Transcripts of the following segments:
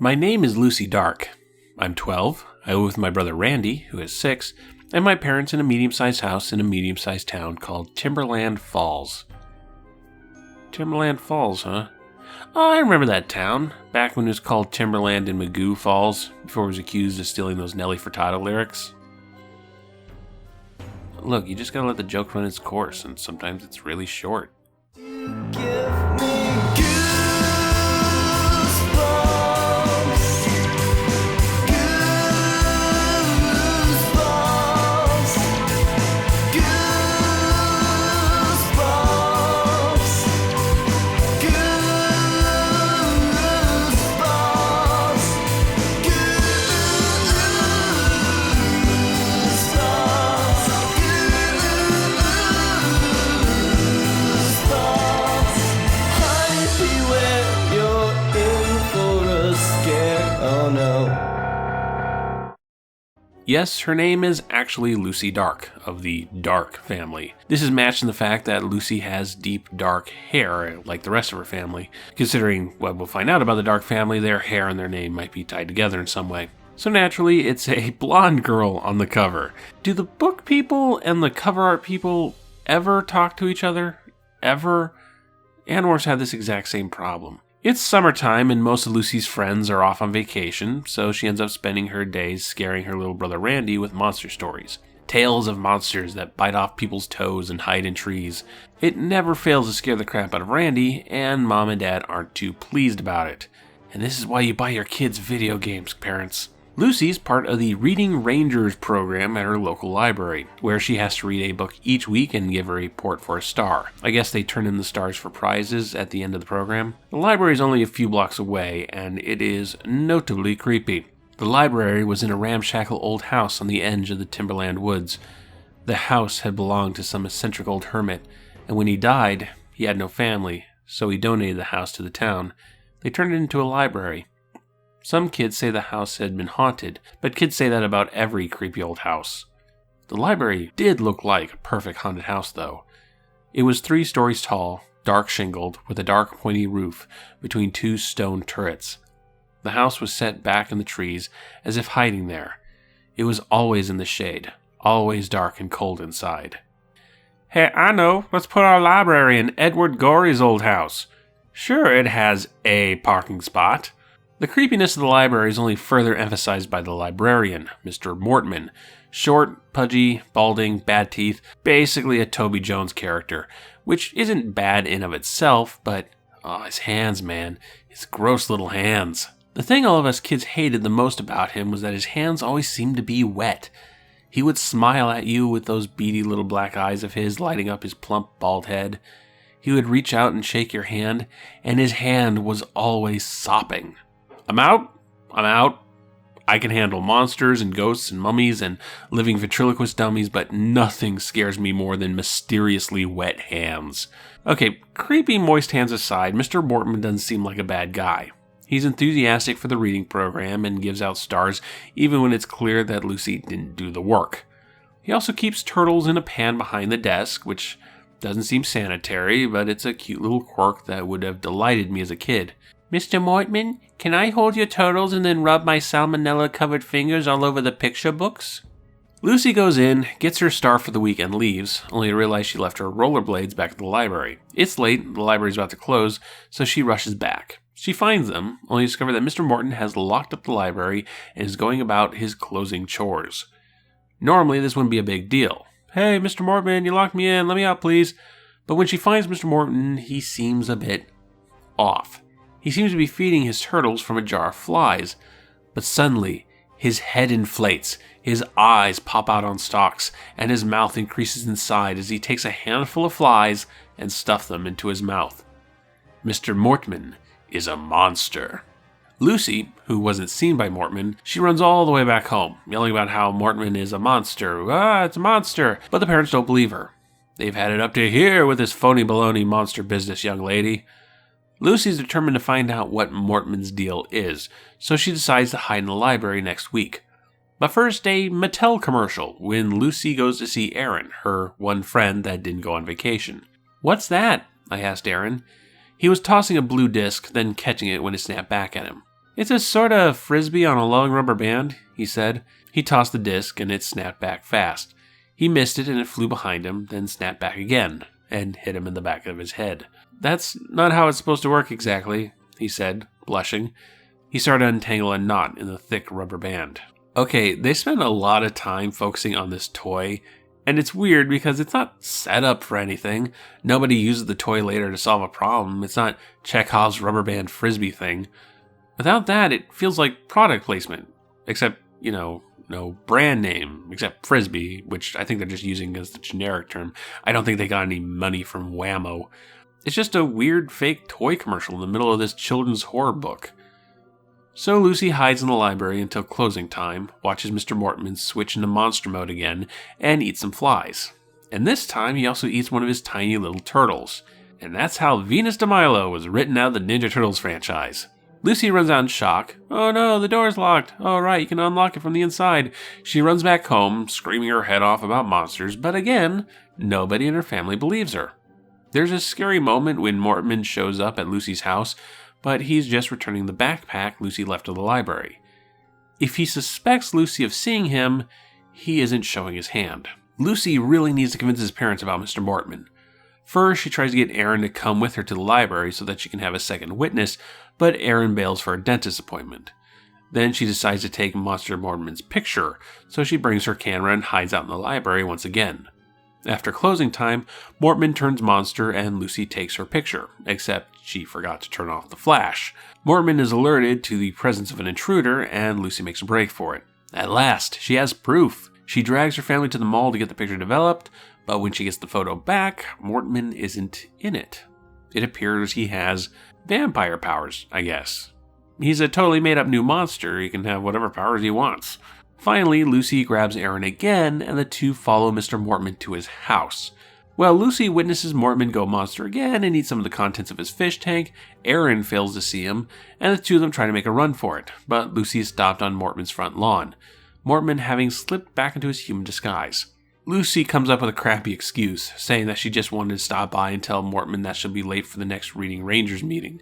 My name is Lucy Dark. I'm 12. I live with my brother Randy, who is 6, and my parents in a medium-sized house in a medium-sized town called Timberland Falls. Timberland Falls, huh? Oh, I remember that town, back when it was called Timberland in Magoo Falls, before it was accused of stealing those Nelly Furtado lyrics. Look, you just gotta let the joke run its course, and sometimes it's really short. Yes, her name is actually Lucy Dark, of the Dark family. This is matched in the fact that Lucy has deep, dark hair, like the rest of her family. Considering what we'll find out about the Dark family, their hair and their name might be tied together in some way. So naturally, it's a blonde girl on the cover. Do the book people and the cover art people ever talk to each other? Ever? Animorphs have this exact same problem. It's summertime and most of Lucy's friends are off on vacation, so she ends up spending her days scaring her little brother Randy with monster stories. Tales of monsters that bite off people's toes and hide in trees. It never fails to scare the crap out of Randy, and Mom and Dad aren't too pleased about it. And this is why you buy your kids video games, parents. Lucy's part of the Reading Rangers program at her local library, where she has to read a book each week and give a report for a star. I guess they turn in the stars for prizes at the end of the program. The library is only a few blocks away, and it is notably creepy. The library was in a ramshackle old house on the edge of the Timberland woods. The house had belonged to some eccentric old hermit, and when he died, he had no family, so he donated the house to the town. They turned it into a library. Some kids say the house had been haunted, but kids say that about every creepy old house. The library did look like a perfect haunted house, though. It was 3 stories tall, dark shingled, with a dark pointy roof between 2 stone turrets. The house was set back in the trees, as if hiding there. It was always in the shade, always dark and cold inside. Hey, I know, let's put our library in Edward Gorey's old house. Sure, it has a parking spot. The creepiness of the library is only further emphasized by the librarian, Mr. Mortman. Short, pudgy, balding, bad teeth, basically a Toby Jones character, which isn't bad in of itself, but, his hands, man, his gross little hands. The thing all of us kids hated the most about him was that his hands always seemed to be wet. He would smile at you with those beady little black eyes of his lighting up his plump, bald head. He would reach out and shake your hand, and his hand was always sopping. I'm out. I can handle monsters and ghosts and mummies and living ventriloquist dummies, but nothing scares me more than mysteriously wet hands. Okay, creepy moist hands aside, Mr. Mortman doesn't seem like a bad guy. He's enthusiastic for the reading program and gives out stars even when it's clear that Lucy didn't do the work. He also keeps turtles in a pan behind the desk, which doesn't seem sanitary, but it's a cute little quirk that would have delighted me as a kid. Mr. Mortman, can I hold your turtles and then rub my salmonella-covered fingers all over the picture books? Lucy goes in, gets her star for the week and leaves, only to realize she left her rollerblades back at the library. It's late, the library's about to close, so she rushes back. She finds them, only to discover that Mr. Morton has locked up the library and is going about his closing chores. Normally, this wouldn't be a big deal. Hey, Mr. Mortman, you locked me in, let me out, please. But when she finds Mr. Morton, he seems a bit off. He seems to be feeding his turtles from a jar of flies, but suddenly his head inflates, his eyes pop out on stalks, and his mouth increases in size as he takes a handful of flies and stuffs them into his mouth. Mr. Mortman is a monster. Lucy, who wasn't seen by Mortman, she runs all the way back home, yelling about how Mortman is a monster. It's a monster! But the parents don't believe her. They've had it up to here with this phony baloney monster business, young lady. Lucy's determined to find out what Mortman's deal is, so she decides to hide in the library next week. But first, a Mattel commercial when Lucy goes to see Aaron, her one friend that didn't go on vacation. What's that? I asked Aaron. He was tossing a blue disc, then catching it when it snapped back at him. "It's a sort of frisbee on a long rubber band," he said. He tossed the disc and it snapped back fast. He missed it and it flew behind him, then snapped back again and hit him in the back of his head. "That's not how it's supposed to work exactly," he said, blushing. He started to untangle a knot in the thick rubber band. Okay, they spend a lot of time focusing on this toy, and it's weird because it's not set up for anything. Nobody uses the toy later to solve a problem. It's not Chekhov's rubber band frisbee thing. Without that, it feels like product placement. Except, no brand name, except frisbee, which I think they're just using as the generic term. I don't think they got any money from Whammo. It's just a weird fake toy commercial in the middle of this children's horror book. So Lucy hides in the library until closing time, watches Mr. Mortman switch into monster mode again, and eat some flies. And this time he also eats one of his tiny little turtles. And that's how Venus de Milo was written out of the Ninja Turtles franchise. Lucy runs out in shock. "Oh no, the door's locked. Oh right, you can unlock it from the inside." She runs back home, screaming her head off about monsters, but again, nobody in her family believes her. There's a scary moment when Mortman shows up at Lucy's house, but he's just returning the backpack Lucy left at the library. If he suspects Lucy of seeing him, he isn't showing his hand. Lucy really needs to convince his parents about Mr. Mortman. First, she tries to get Aaron to come with her to the library so that she can have a second witness, but Aaron bails for a dentist appointment. Then she decides to take Monster Mortman's picture, so she brings her camera and hides out in the library once again. After closing time, Mortman turns monster and Lucy takes her picture, except she forgot to turn off the flash. Mortman is alerted to the presence of an intruder and Lucy makes a break for it. At last, she has proof. She drags her family to the mall to get the picture developed, but when she gets the photo back, Mortman isn't in it. It appears he has vampire powers, I guess. He's a totally made up new monster. He can have whatever powers he wants. Finally, Lucy grabs Aaron again, and the two follow Mr. Mortman to his house. While Lucy witnesses Mortman go monster again and eat some of the contents of his fish tank, Aaron fails to see him, and the two of them try to make a run for it, but Lucy is stopped on Mortman's front lawn, Mortman having slipped back into his human disguise. Lucy comes up with a crappy excuse, saying that she just wanted to stop by and tell Mortman that she'll be late for the next Reading Rangers meeting.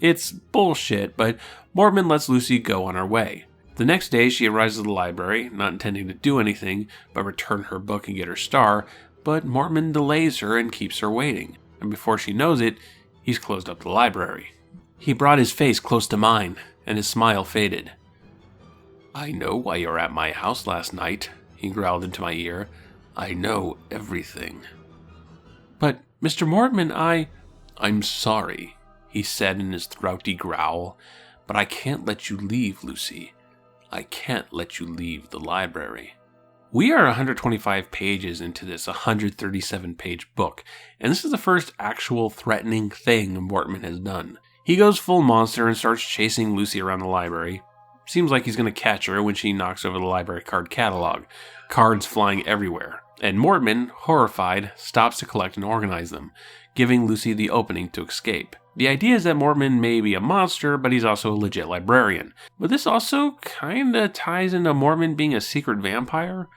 It's bullshit, but Mortman lets Lucy go on her way. The next day, she arrives at the library, not intending to do anything but return her book and get her star, but Mortman delays her and keeps her waiting, and before she knows it, he's closed up the library. He brought his face close to mine, and his smile faded. "I know why you were at my house last night," he growled into my ear. "I know everything." "But, Mr. Mortman, I'm sorry," he said in his throaty growl, "but I can't let you leave, Lucy. I can't let you leave the library." We are 125 pages into this 137-page book, and this is the first actual threatening thing Mortman has done. He goes full monster and starts chasing Lucy around the library. Seems like he's going to catch her when she knocks over the library card catalog, cards flying everywhere, and Mortman, horrified, stops to collect and organize them, giving Lucy the opening to escape. The idea is that Mortman may be a monster, but he's also a legit librarian. But this also kinda ties into Mortman being a secret vampire.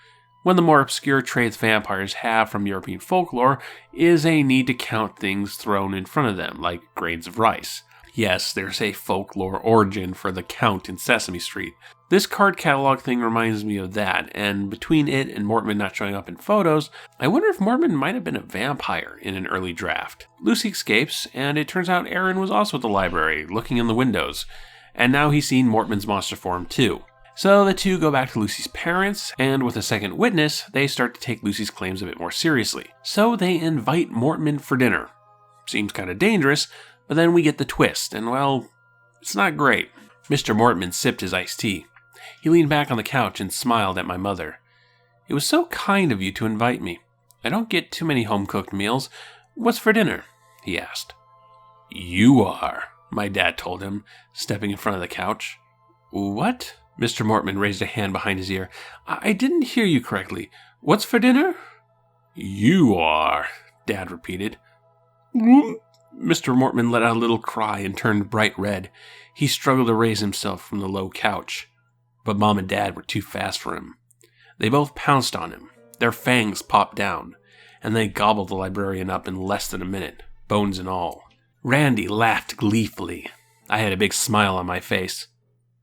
One of the more obscure traits vampires have from European folklore is a need to count things thrown in front of them, like grains of rice. Yes, there's a folklore origin for the Count in Sesame Street. This card catalog thing reminds me of that, and between it and Mortman not showing up in photos, I wonder if Mortman might have been a vampire in an early draft. Lucy escapes, and it turns out Aaron was also at the library, looking in the windows, and now he's seen Mortman's monster form too. So the two go back to Lucy's parents, and with a second witness, they start to take Lucy's claims a bit more seriously. So they invite Mortman for dinner. Seems kinda dangerous, but then we get the twist, and well, it's not great. Mr. Mortman sipped his iced tea. He leaned back on the couch and smiled at my mother. "It was so kind of you to invite me. I don't get too many home-cooked meals. What's for dinner?" he asked. "You are," my dad told him, stepping in front of the couch. "What?" Mr. Mortman raised a hand behind his ear. I didn't hear you correctly. What's for dinner?" "You are," Dad repeated. Mr. Mortman let out a little cry and turned bright red. He struggled to raise himself from the low couch. But Mom and Dad were too fast for him. They both pounced on him. Their fangs popped down, and they gobbled the librarian up in less than a minute, bones and all. Randy laughed gleefully. I had a big smile on my face.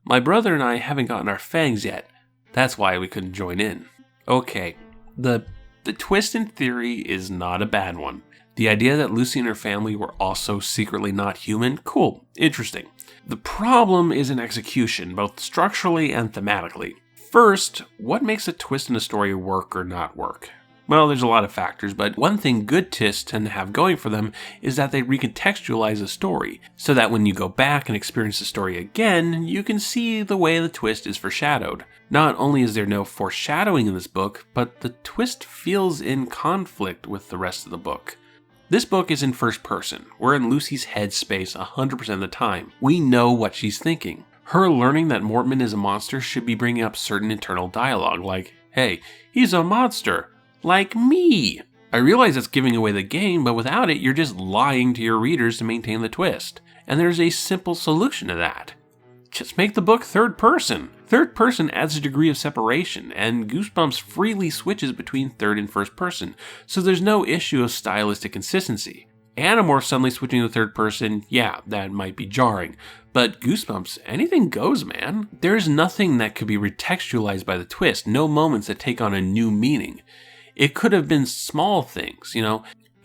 My brother and I haven't gotten our fangs yet. That's why we couldn't join in. Okay, the twist in theory is not a bad one. The idea that Lucy and her family were also secretly not human, cool, interesting. The problem is in execution, both structurally and thematically. First, what makes a twist in a story work or not work? Well, there's a lot of factors, but one thing good twists tend to have going for them is that they recontextualize a story, so that when you go back and experience the story again, you can see the way the twist is foreshadowed. Not only is there no foreshadowing in this book, but the twist feels in conflict with the rest of the book. This book is in first person. We're in Lucy's head space 100% of the time. We know what she's thinking. Her learning that Mortman is a monster should be bringing up certain internal dialogue, like, hey, he's a monster. Like me. I realize it's giving away the game, but without it, you're just lying to your readers to maintain the twist. And there's a simple solution to that. Just make the book third person. Third person adds a degree of separation, and Goosebumps freely switches between third and first person, so there's no issue of stylistic consistency. Animorph suddenly switching to third person, yeah, that might be jarring. But Goosebumps, anything goes, man. There's nothing that could be retextualized by the twist, no moments that take on a new meaning. It could have been small things,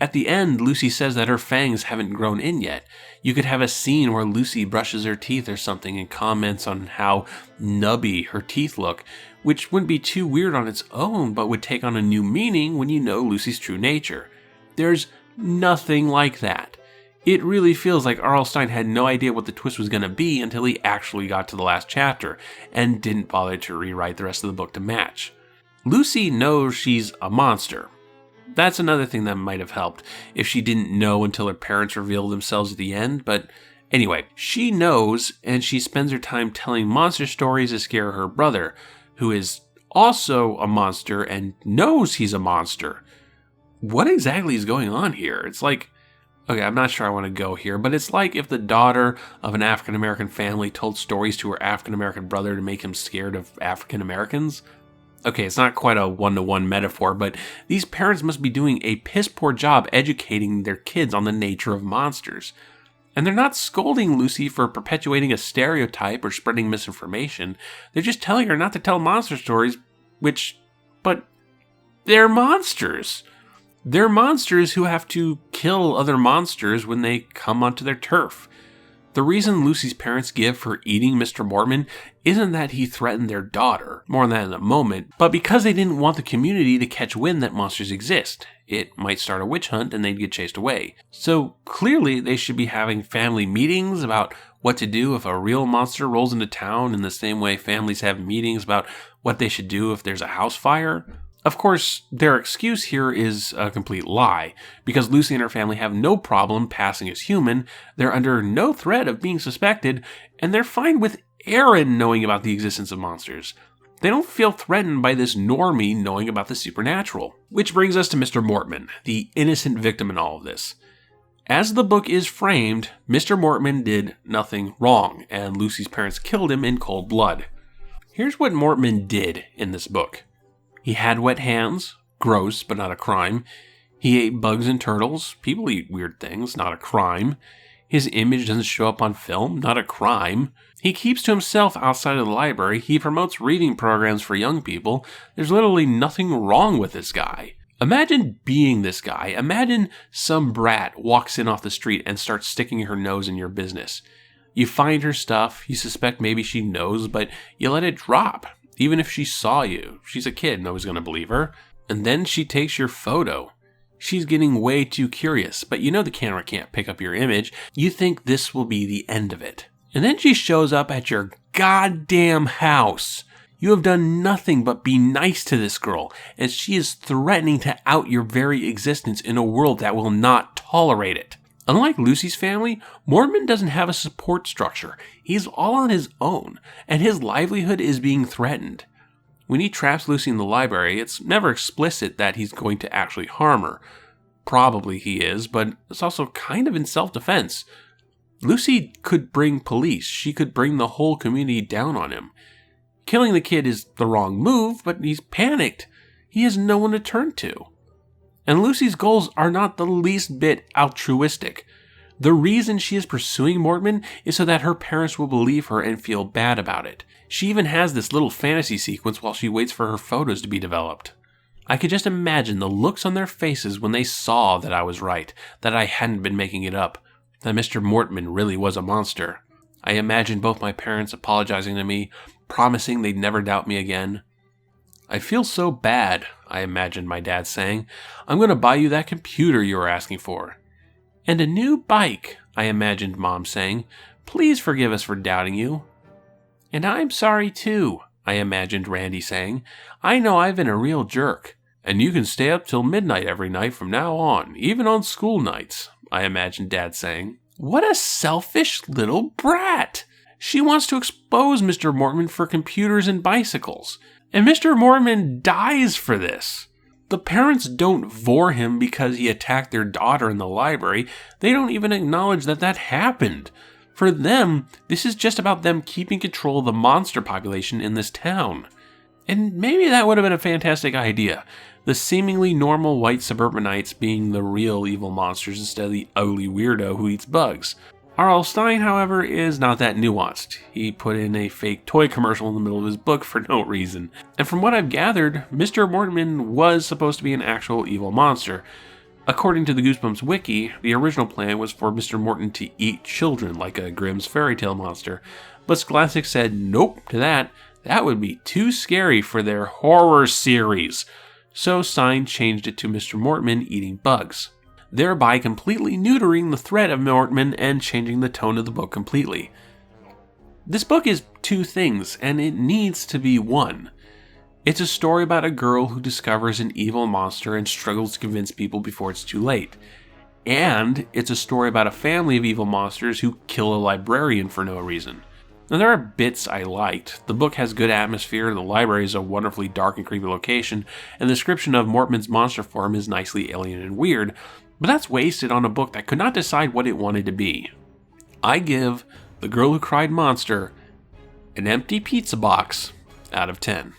At the end, Lucy says that her fangs haven't grown in yet. You could have a scene where Lucy brushes her teeth or something and comments on how nubby her teeth look, which wouldn't be too weird on its own, but would take on a new meaning when you know Lucy's true nature. There's nothing like that. It really feels like R.L. Stine had no idea what the twist was going to be until he actually got to the last chapter, and didn't bother to rewrite the rest of the book to match. Lucy knows she's a monster. That's another thing that might have helped if she didn't know until her parents revealed themselves at the end, but anyway, she knows, and she spends her time telling monster stories to scare her brother, who is also a monster and knows he's a monster. What exactly is going on here? It's like, okay, I'm not sure I want to go here, but it's like if the daughter of an African American family told stories to her African American brother to make him scared of African Americans. Okay, it's not quite a one-to-one metaphor, but these parents must be doing a piss-poor job educating their kids on the nature of monsters. And they're not scolding Lucy for perpetuating a stereotype or spreading misinformation. They're just telling her not to tell monster stories, but they're monsters. They're monsters who have to kill other monsters when they come onto their turf. The reason Lucy's parents give for eating Mr. Mortman isn't that he threatened their daughter, more on that in a moment, but because they didn't want the community to catch wind that monsters exist. It might start a witch hunt and they'd get chased away. So clearly they should be having family meetings about what to do if a real monster rolls into town, in the same way families have meetings about what they should do if there's a house fire. Of course, their excuse here is a complete lie. Because Lucy and her family have no problem passing as human, they're under no threat of being suspected, and they're fine with Aaron knowing about the existence of monsters. They don't feel threatened by this normie knowing about the supernatural. Which brings us to Mr. Mortman, the innocent victim in all of this. As the book is framed, Mr. Mortman did nothing wrong, and Lucy's parents killed him in cold blood. Here's what Mortman did in this book. He had wet hands, gross but not a crime. He ate bugs and turtles, people eat weird things, not a crime. His image doesn't show up on film, not a crime. He keeps to himself outside of the library, he promotes reading programs for young people. There's literally nothing wrong with this guy. Imagine being this guy. Imagine some brat walks in off the street and starts sticking her nose in your business. You find her stuff, you suspect maybe she knows, but you let it drop. Even if she saw you, she's a kid, nobody's going to believe her. And then she takes your photo. She's getting way too curious, but you know the camera can't pick up your image. You think this will be the end of it. And then she shows up at your goddamn house. You have done nothing but be nice to this girl, and she is threatening to out your very existence in a world that will not tolerate it. Unlike Lucy's family, Mortman doesn't have a support structure. He's all on his own, and his livelihood is being threatened. When he traps Lucy in the library, it's never explicit that he's going to actually harm her. Probably he is, but it's also kind of in self-defense. Lucy could bring police. She could bring the whole community down on him. Killing the kid is the wrong move, but he's panicked. He has no one to turn to. And Lucy's goals are not the least bit altruistic. The reason she is pursuing Mortman is so that her parents will believe her and feel bad about it. She even has this little fantasy sequence while she waits for her photos to be developed. I could just imagine the looks on their faces when they saw that I was right, that I hadn't been making it up, that Mr. Mortman really was a monster. I imagined both my parents apologizing to me, promising they'd never doubt me again. "I feel so bad," I imagined my dad saying. "I'm going to buy you that computer you were asking for." "And a new bike," I imagined Mom saying. "Please forgive us for doubting you." "And I'm sorry too," I imagined Randy saying. "I know I've been a real jerk." "And you can stay up till midnight every night from now on, even on school nights," I imagined Dad saying. What a selfish little brat! She wants to expose Mr. Mortman for computers and bicycles. And Mr. Mortman dies for this. The parents don't vor him because he attacked their daughter in the library. They don't even acknowledge that that happened. For them, this is just about them keeping control of the monster population in this town. And maybe that would have been a fantastic idea. The seemingly normal white suburbanites being the real evil monsters instead of the ugly weirdo who eats bugs. R.L. Stine, however, is not that nuanced. He put in a fake toy commercial in the middle of his book for no reason. And from what I've gathered, Mr. Mortman was supposed to be an actual evil monster. According to the Goosebumps wiki, the original plan was for Mr. Mortman to eat children like a Grimm's fairy tale monster. But Scholastic said nope to that. That would be too scary for their horror series. So Stine changed it to Mr. Mortman eating bugs, thereby completely neutering the threat of Mortman and changing the tone of the book completely. This book is two things, and it needs to be one. It's a story about a girl who discovers an evil monster and struggles to convince people before it's too late. And it's a story about a family of evil monsters who kill a librarian for no reason. Now, there are bits I liked. The book has good atmosphere, the library is a wonderfully dark and creepy location, and the description of Mortman's monster form is nicely alien and weird, but that's wasted on a book that could not decide what it wanted to be. I give The Girl Who Cried Monster an empty pizza box out of 10.